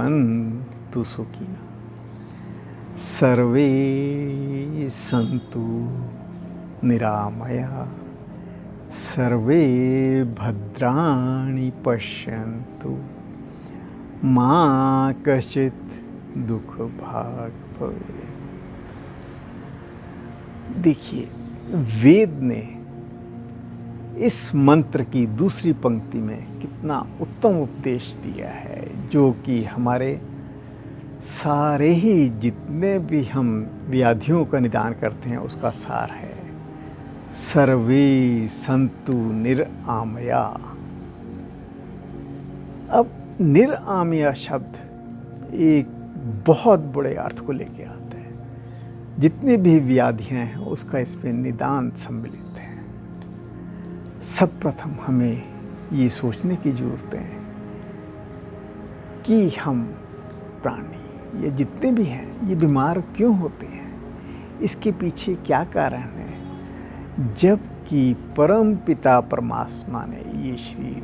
भवन्तु सुखिनः सर्वे सन्तु निरामयाः सर्वे भद्राणि पश्यन्तु मा कश्चित् दुःखभाग् भवेत्। देखिए, वेद ने इस मंत्र की दूसरी पंक्ति में कितना उत्तम उपदेश दिया है, जो कि हमारे सारे ही जितने भी हम व्याधियों का निदान करते हैं उसका सार है। सर्वे सन्तु निरामया। अब निरामया शब्द एक बहुत बड़े अर्थ को लेके आता है। जितनी भी व्याधियां हैं उसका इसमें निदान सम्मिलित है। सब प्रथम हमें ये सोचने की ज़रूरत है कि हम प्राणी ये जितने भी हैं ये बीमार क्यों होते हैं, इसके पीछे क्या कारण है। जबकि परम पिता परमात्मा ने ये शरीर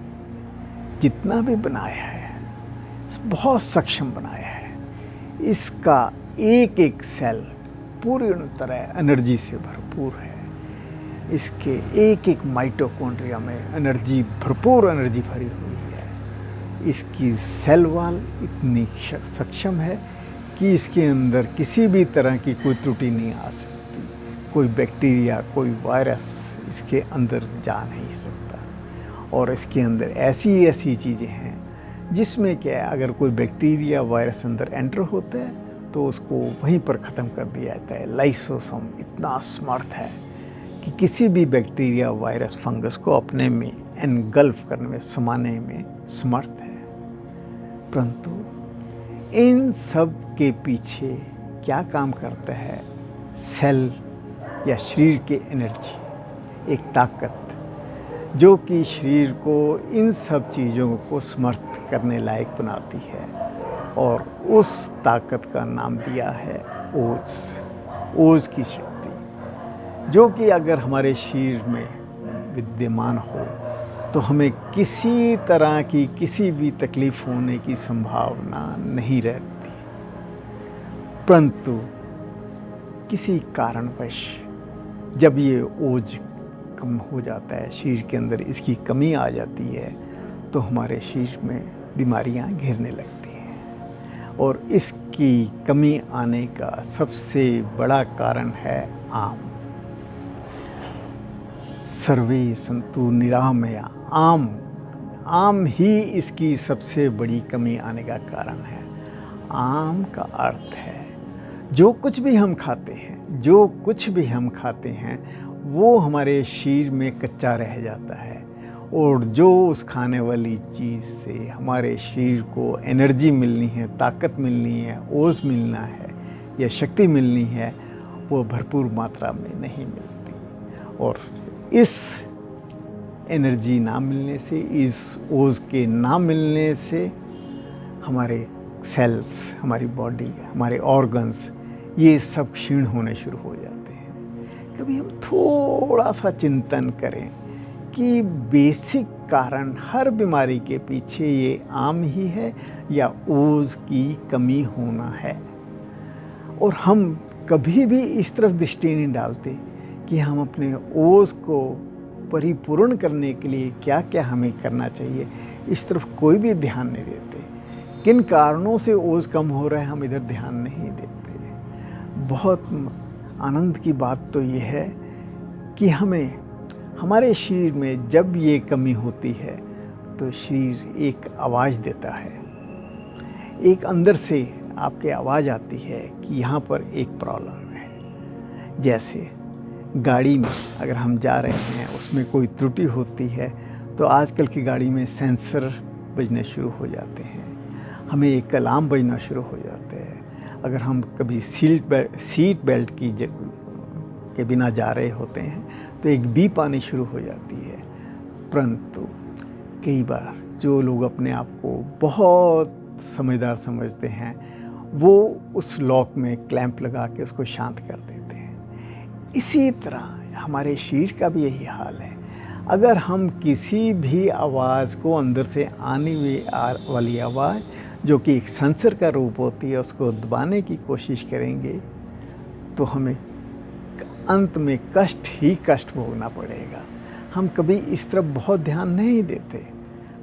जितना भी बनाया है बहुत सक्षम बनाया है। इसका एक एक सेल पूरी तरह एनर्जी से भरपूर है। इसके एक एक माइटोकॉन्ड्रिया में एनर्जी भरपूर एनर्जी भरी हुई है। इसकी सेल वॉल इतनी सक्षम है कि इसके अंदर किसी भी तरह की कोई त्रुटि नहीं आ सकती। कोई बैक्टीरिया कोई वायरस इसके अंदर जा नहीं सकता। और इसके अंदर ऐसी चीज़ें हैं जिसमें क्या है, अगर कोई बैक्टीरिया वायरस अंदर एंटर होता है तो उसको वहीं पर ख़त्म कर दिया जाता है। लाइसोसोम इतना समर्थ है कि किसी भी बैक्टीरिया वायरस फंगस को अपने में एनगल्फ करने में समाने में समर्थ है। परंतु इन सब के पीछे क्या काम करता है, सेल या शरीर के एनर्जी, एक ताकत जो कि शरीर को इन सब चीज़ों को समर्थ करने लायक बनाती है। और उस ताकत का नाम दिया है ओज की शक्ति, जो कि अगर हमारे शरीर में विद्यमान हो तो हमें किसी तरह की किसी भी तकलीफ़ होने की संभावना नहीं रहती। परंतु किसी कारणवश जब ये ओज कम हो जाता है, शरीर के अंदर इसकी कमी आ जाती है, तो हमारे शरीर में बीमारियां घेरने लगती हैं। और इसकी कमी आने का सबसे बड़ा कारण है आम। सर्वे सन्तु निरामया। आम ही इसकी सबसे बड़ी कमी आने का कारण है। आम का अर्थ है जो कुछ भी हम खाते हैं वो हमारे शरीर में कच्चा रह जाता है। और जो उस खाने वाली चीज़ से हमारे शरीर को एनर्जी मिलनी है, ताकत मिलनी है, ओज मिलना है या शक्ति मिलनी है, वो भरपूर मात्रा में नहीं मिलती। और इस एनर्जी ना मिलने से, इस ओज के ना मिलने से हमारे सेल्स, हमारी बॉडी, हमारे ऑर्गन्स ये सब क्षीण होने शुरू हो जाते हैं। कभी हम थोड़ा सा चिंतन करें कि बेसिक कारण हर बीमारी के पीछे ये आम ही है या ओज की कमी होना है। और हम कभी भी इस तरफ दृष्टि नहीं डालते कि हम अपने ओज को परिपूर्ण करने के लिए क्या क्या हमें करना चाहिए। इस तरफ कोई भी ध्यान नहीं देते। किन कारणों से ओज कम हो रहा है हम इधर ध्यान नहीं देते। बहुत आनंद की बात तो ये है कि हमें हमारे शरीर में जब ये कमी होती है तो शरीर एक आवाज़ देता है। एक अंदर से आपके आवाज़ आती है कि यहाँ पर एक प्रॉब्लम है। जैसे गाड़ी में अगर हम जा रहे हैं, उसमें कोई त्रुटि होती है तो आजकल की गाड़ी में सेंसर बजने शुरू हो जाते हैं, हमें एक अलार्म बजना शुरू हो जाते हैं। अगर हम कभी सीट बेल्ट के बिना जा रहे होते हैं तो एक बीप आनी शुरू हो जाती है। परंतु कई बार जो लोग अपने आप को बहुत समझदार समझते हैं वो उस लॉक में क्लैंप लगा के उसको शांत कर देते हैं। इसी तरह हमारे शरीर का भी यही हाल है। अगर हम किसी भी आवाज़ को, अंदर से आने वाली आवाज़ जो कि एक सेंसर का रूप होती है, उसको दबाने की कोशिश करेंगे तो हमें अंत में कष्ट ही कष्ट भोगना पड़ेगा। हम कभी इस तरफ बहुत ध्यान नहीं देते।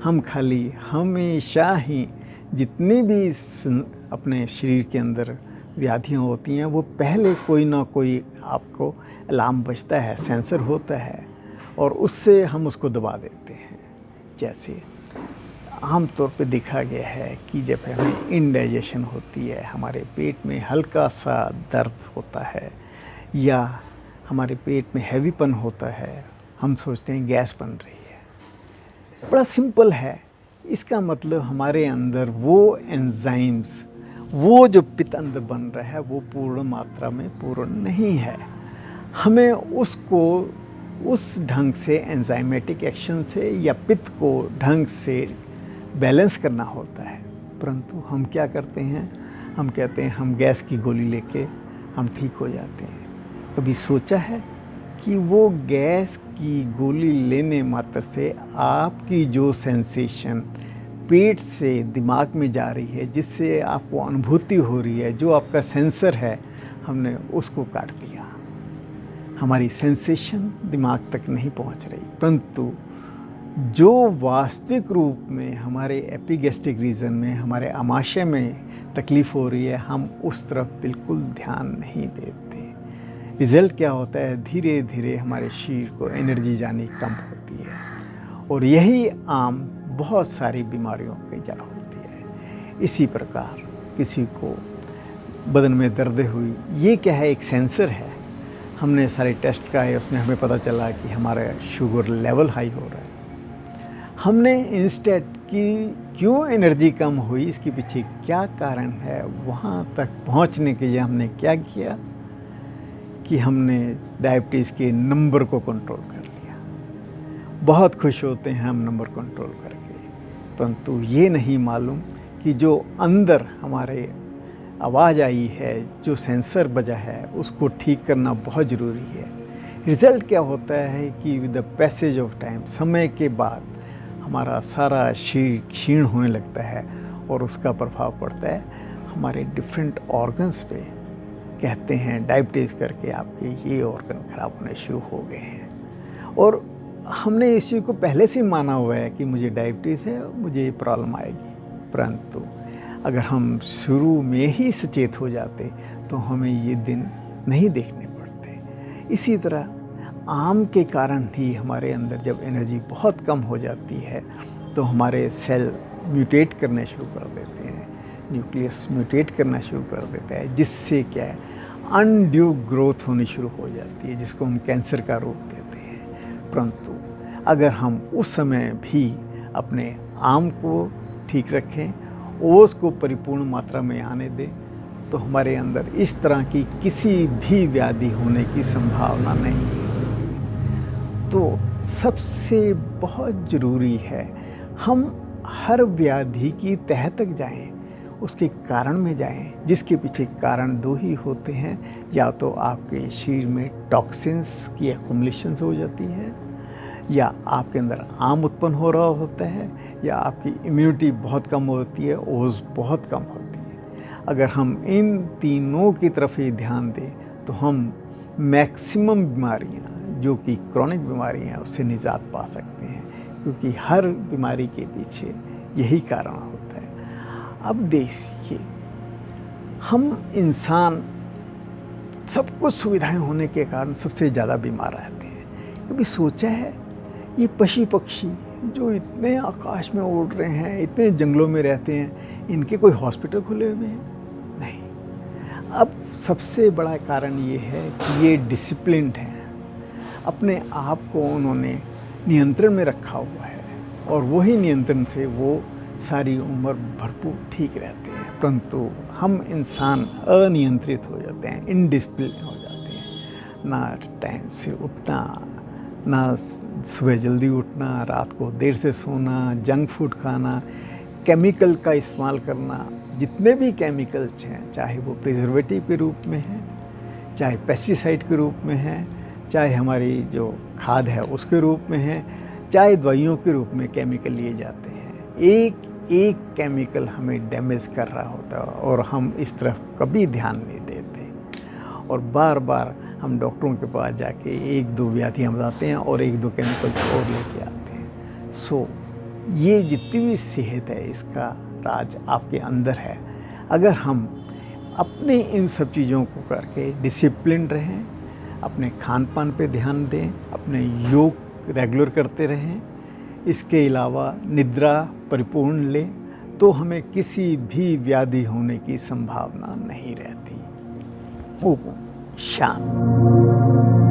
हम खाली हमेशा ही जितनी भी अपने शरीर के अंदर व्याधियाँ होती हैं, वो पहले कोई ना कोई आपको अलार्म बजता है, सेंसर होता है, और उससे हम उसको दबा देते हैं। जैसे आम तौर पे देखा गया है कि जब हमें इंडाइजेशन होती है, हमारे पेट में हल्का सा दर्द होता है या हमारे पेट में हैवीपन होता है, हम सोचते हैं गैस बन रही है। बड़ा सिंपल है, इसका मतलब हमारे अंदर वो एंजाइम्स, वो जो पित्त अंदर बन रहा है वो पूर्ण मात्रा में पूर्ण नहीं है। हमें उसको उस ढंग से एंजाइमेटिक एक्शन से या पित्त को ढंग से बैलेंस करना होता है, परंतु हम क्या करते हैं, हम कहते हैं हम गैस की गोली लेके हम ठीक हो जाते हैं। कभी सोचा है कि वो गैस की गोली लेने मात्र से आपकी जो सेंसेशन पेट से दिमाग में जा रही है, जिससे आपको अनुभूति हो रही है, जो आपका सेंसर है, हमने उसको काट दिया। हमारी सेंसेशन दिमाग तक नहीं पहुंच रही, परंतु जो वास्तविक रूप में हमारे एपिगैस्ट्रिक रीजन में, हमारे आमाशय में तकलीफ़ हो रही है, हम उस तरफ बिल्कुल ध्यान नहीं देते। रिज़ल्ट क्या होता है, धीरे धीरे हमारे शरीर को एनर्जी जानी कम होती है, और यही आम बहुत सारी बीमारियों की जड़ होती है। इसी प्रकार किसी को बदन में दर्द हुई, ये क्या है, एक सेंसर है। हमने सारे टेस्ट कराए, उसमें हमें पता चला कि हमारा शुगर लेवल हाई हो रहा है। हमने इंस्टेड कि क्यों एनर्जी कम हुई, इसके पीछे क्या कारण है, वहाँ तक पहुँचने के लिए हमने क्या किया कि हमने डायबिटीज़ के नंबर को कंट्रोल कर लिया। बहुत खुश होते हैं हम नंबर कंट्रोल करके, परंतु ये नहीं मालूम कि जो अंदर हमारे आवाज़ आई है, जो सेंसर बजा है, उसको ठीक करना बहुत ज़रूरी है। रिज़ल्ट क्या होता है कि with the passage of time, समय के बाद हमारा सारा शरीर क्षीण होने लगता है, और उसका प्रभाव पड़ता है हमारे डिफरेंट ऑर्गन्स पे। कहते हैं डायबिटीज़ करके आपके ये ऑर्गन ख़राब होने शुरू हो गए हैं, और हमने इस चीज़ को पहले से माना हुआ है कि मुझे डायबिटीज़ है, मुझे ये प्रॉब्लम आएगी। परंतु अगर हम शुरू में ही सचेत हो जाते तो हमें ये दिन नहीं देखने पड़ते। इसी तरह आम के कारण ही हमारे अंदर जब एनर्जी बहुत कम हो जाती है तो हमारे सेल म्यूटेट करने शुरू कर देते हैं, न्यूक्लियस म्यूटेट करना शुरू कर देता है, जिससे क्या है, अनड्यू ग्रोथ होनी शुरू हो जाती है, जिसको हम कैंसर का रूप देते हैं। परंतु अगर हम उस समय भी अपने आम को ठीक रखें, ओस को परिपूर्ण मात्रा में आने दें, तो हमारे अंदर इस तरह की किसी भी व्याधि होने की संभावना नहीं होती। तो सबसे बहुत ज़रूरी है हम हर व्याधि की तह तक जाएं, उसके कारण में जाएं, जिसके पीछे कारण दो ही होते हैं, या तो आपके शरीर में टॉक्सिन्स की एक्युमुलेशंस हो जाती है, या आपके अंदर आम उत्पन्न हो रहा होता है, या आपकी इम्यूनिटी बहुत कम होती है, ओज बहुत कम होती है। अगर हम इन तीनों की तरफ ही ध्यान दें तो हम मैक्सिमम बीमारियां जो कि क्रॉनिक बीमारियां हैं उससे निजात पा सकते हैं, क्योंकि हर बीमारी के पीछे यही कारण होता है। अब देखिए, हम इंसान सब कुछ सुविधाएं होने के कारण सबसे ज़्यादा बीमार रहते हैं। कभी सोचा है ये पशु पक्षी जो इतने आकाश में उड़ रहे हैं, इतने जंगलों में रहते हैं, इनके कोई हॉस्पिटल खुले हुए हैं? नहीं। अब सबसे बड़ा कारण ये है कि ये डिसिप्लिन्ड हैं, अपने आप को उन्होंने नियंत्रण में रखा हुआ है, और वही नियंत्रण से वो सारी उम्र भरपूर ठीक रहते हैं। परंतु हम इंसान अनियंत्रित हो जाते हैं, इनडिसिप्लिन हो जाते हैं। ना टाइम से उठना, ना सुबह जल्दी उठना, रात को देर से सोना, जंक फूड खाना, केमिकल का इस्तेमाल करना। जितने भी केमिकल्स हैं, चाहे वो प्रिजर्वेटिव के रूप में हैं, चाहे पेस्टिसाइड के रूप में हैं, चाहे हमारी जो खाद है उसके रूप में है, चाहे दवाइयों के रूप में केमिकल लिए जाते हैं, एक एक केमिकल हमें डैमेज कर रहा होता है और हम इस तरफ कभी ध्यान नहीं देते और बार बार हम डॉक्टरों के पास जाके एक दो व्याधियाँ बताते हैं और एक दो केमिकल और लेके आते हैं। सो ये जितनी भी सेहत है इसका राज आपके अंदर है। अगर हम अपने इन सब चीज़ों को करके डिसिप्लिन रहें, अपने खान पान पे ध्यान दें, अपने योग रेगुलर करते रहें, इसके अलावा निद्रा परिपूर्ण लें, तो हमें किसी भी व्याधि होने की संभावना नहीं रहती। ओम शांति।